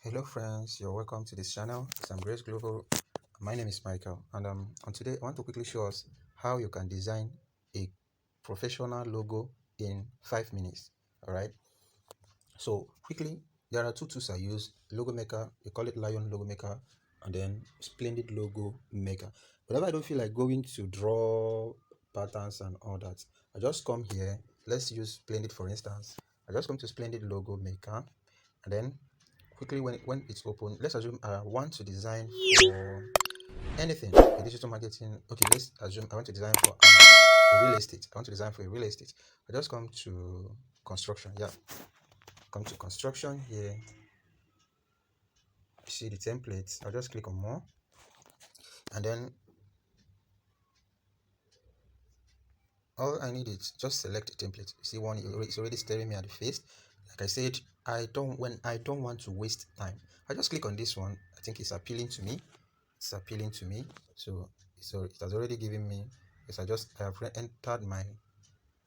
Hello friends, you're welcome to this channel. It's Grace Global. My name is Michael, and on today I want to quickly show us how you can design a professional logo in 5 minutes. All right, so quickly, there are two tools I use: logo maker, we call it Lion Logo Maker, and then Splendid Logo Maker. Whenever I don't feel like going to draw patterns and all that, I just come here. Let's use Splendid for instance. I just come to Splendid Logo Maker, and then quickly when it's open, let's assume I want to design for anything in digital marketing. Okay, let's assume I want to design for a real estate. I want to design for a real estate. I just come to construction. Yeah, come to construction here. See the templates. I'll just click on more, and then all I need is just select a template. See one, it's already staring me at the face. Like I said, I don't want to waste time, I just click on this one. I think it's appealing to me. So it has already given me, because I have entered my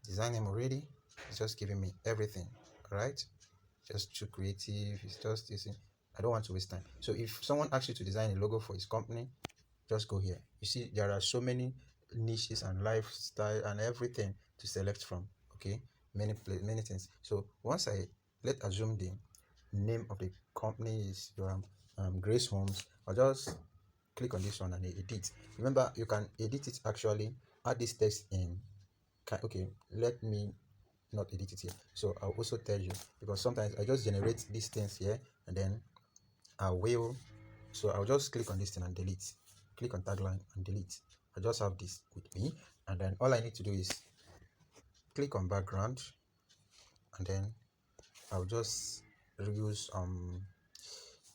design name already. It's just giving me everything. All right, just too creative. It's just this. I don't want to waste time. So if someone asks you to design a logo for his company, just go here. You see there are so many niches and lifestyle and everything to select from. Okay, many things. So once let's assume the name of the company is your Grace Homes. I'll just click on this one and edit. Remember, you can edit it, actually add this text in. Okay, let me not edit it here. So I'll also tell you, because sometimes I just generate these things here, and then I'll just click on this thing and delete. Click on tagline and delete. I just have this with me, and then all I need to do is click on background, and then I'll just use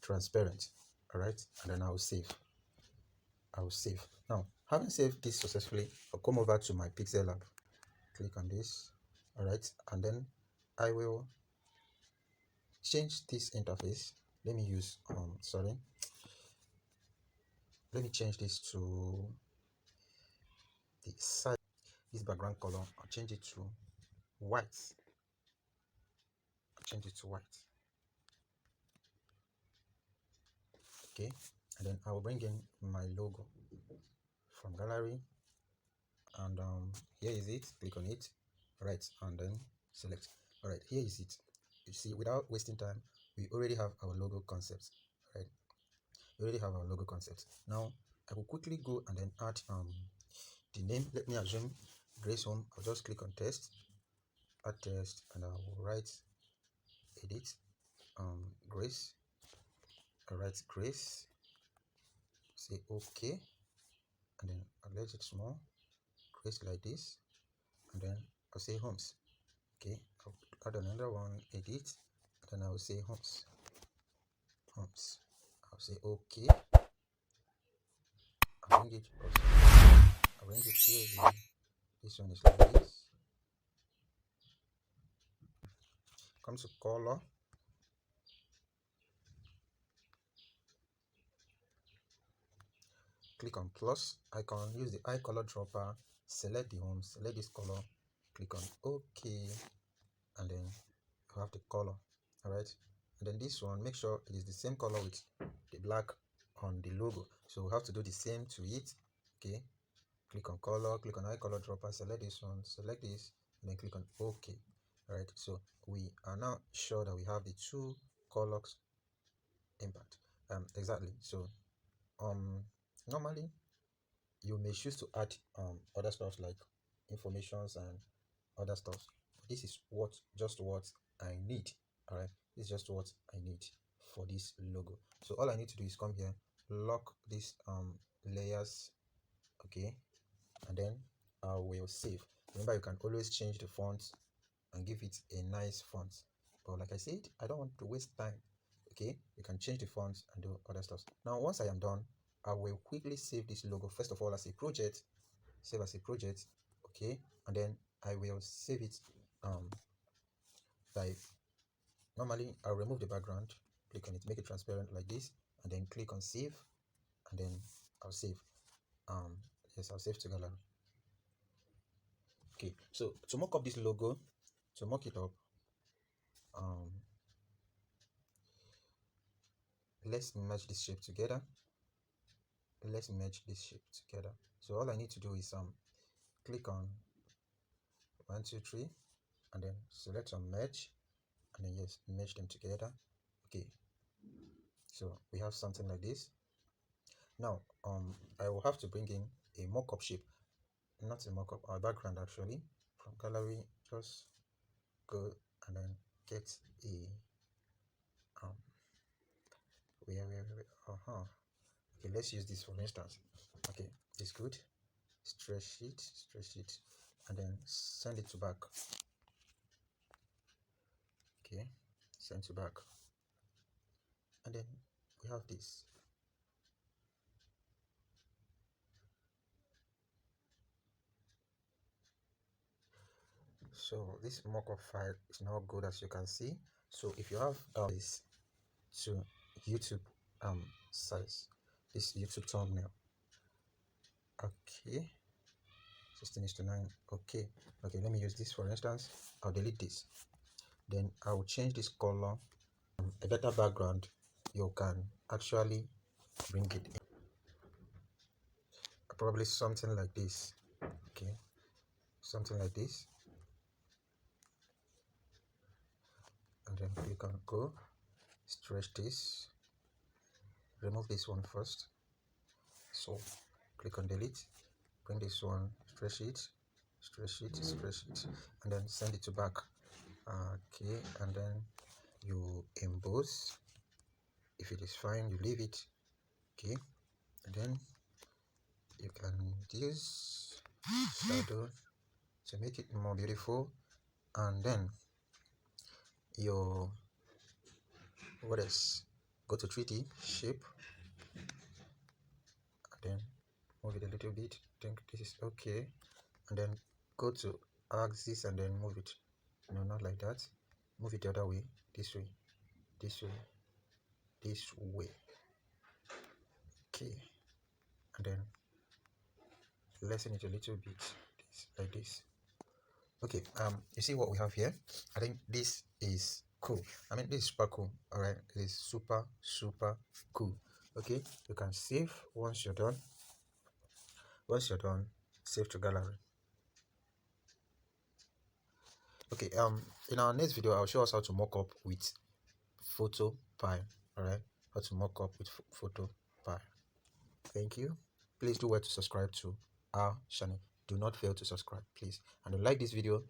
transparent. All right, and then I'll save. Now, having saved this successfully, I'll come over to my Pixel Lab. Click on this. All right, and then I will change this interface. Let me use let me change this to the side. This background color, I'll change it to white. Okay, and then I will bring in my logo from gallery, and here is it. Click on it. All right, and then select. All right, here is it. You see, without wasting time, we already have our logo concept. Right, we already have our logo concept. Now I will quickly go and then add the name. Let me assume Grace Home. I'll just click on text, add text, and I will write edit Grace. I'll write Grace, say okay, and then I'll let it small. Grace like this, and then I'll say homes. Okay, I'll add another one, edit, and then I will say homes. I'll say okay. I'll bring it here. This one is like this. Come to color. Click on plus icon. Use the eye color dropper. Select the home. Select this color. Click on OK, and then you have the color. All right, and then this one, make sure it is the same color with the black on the logo. So we have to do the same to it. Okay, click on color, click on eye color dropper, select this one, select this, and then click on OK. All right, so we are now sure that we have the two colors impact. Exactly. So normally you may choose to add other stuff like informations and other stuff. This is just what I need. All right, this is just what I need for this logo. So all I need to do is come here, lock these layers. Okay, and then I will save. Remember, you can always change the font and give it a nice font, but like I said, I don't want to waste time. Okay, you can change the font and do other stuff. Now once I am done, I will quickly save this logo first of all as a project. Save as a project. Okay, and then I will save it by normally I'll remove the background, click on it, make it transparent like this, and then click on save, and then I'll save. Yes, I'll save to gallery. Okay, so to mock up this logo, to mock it up, let's merge this shape together. Let's merge this shape together. So all I need to do is click on 1 2 3 and then select on merge, and then yes, merge them together. Okay, so we have something like this. Now I will have to bring in a mockup shape, not a mockup, our background actually. From gallery, just go and then get a okay, let's use this for instance. Okay, it's good. Stretch it, and then send it to back. Okay, send to back, and then we have this. So this mockup file is not good, as you can see. So if you have this to YouTube size, this YouTube thumbnail, okay, 16:9, okay, let me use this for instance. I'll delete this, then I will change this color. A better background, you can actually bring it in, probably something like this. Okay, something like this, and then click on go, stretch this, remove this one first, so click on delete, bring this one, stretch it, and then send it to back. Okay, and then you emboss. If it is fine, you leave it. Okay, and then you can use shadow to make it more beautiful, and then your what else, go to 3D shape, and then move it a little bit. I think this is okay, and then go to axis and then move it. No, not like that. Move it the other way, this way, this way, this way. Okay, and then lessen it a little bit, like this. Okay, you see what we have here? I think this is cool. I mean, this is super cool. All right, it is super cool. Okay, you can save once you're done. Once you're done, save to gallery. Okay, in our next video I'll show us how to mock up with photo pie. All right, how to mock up with photo pie. Thank you. Please do well to subscribe to our channel. Do not fail to subscribe, please, and then like this video,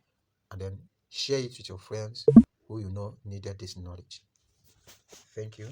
and then share it with your friends who you know needed this knowledge. Thank you.